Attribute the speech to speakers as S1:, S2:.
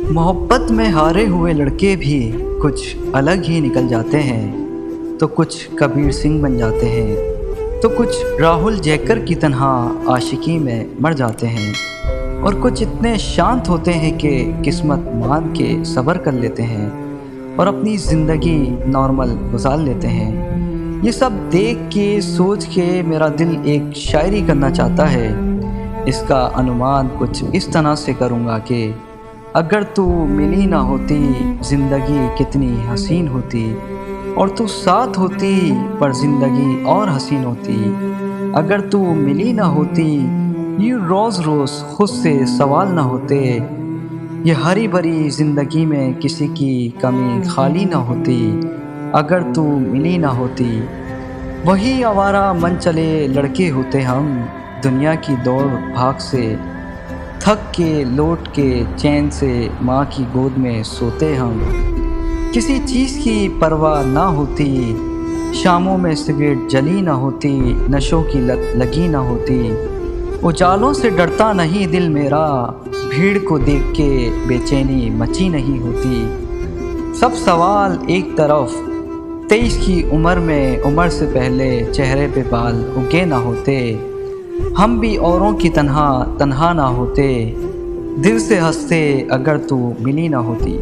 S1: मोहब्बत में हारे हुए लड़के भी कुछ अलग ही निकल जाते हैं। तो कुछ कबीर सिंह बन जाते हैं, तो कुछ राहुल जैकर की तरह आशिकी में मर जाते हैं, और कुछ इतने शांत होते हैं कि किस्मत मान के सब्र कर लेते हैं और अपनी ज़िंदगी नॉर्मल गुजार लेते हैं। ये सब देख के सोच के मेरा दिल एक शायरी करना चाहता है। इसका अनुमान कुछ इस तरह से करूँगा कि अगर तू मिली ना होती ज़िंदगी कितनी हसीन होती, और तू साथ होती पर ज़िंदगी और हसीन होती। अगर तू मिली ना होती ये रोज़ रोज़ खुद से सवाल ना होते, ये हरी भरी ज़िंदगी में किसी की कमी खाली ना होती। अगर तू मिली ना होती वही आवारा मन चले लड़के होते हम, दुनिया की दौड़ भाग से थक के लौट के चैन से माँ की गोद में सोते हम। किसी चीज़ की परवाह ना होती, शामों में सिगरेट जली ना होती, नशों की लत लगी ना होती। उजालों से डरता नहीं दिल मेरा, भीड़ को देख के बेचैनी मची नहीं होती। सब सवाल एक तरफ, 23 की उम्र में उम्र से पहले चेहरे पे बाल उगे ना होते, हम भी औरों की तन्हा तन्हा ना होते। दिल से हंसते अगर तू मिली ना होती।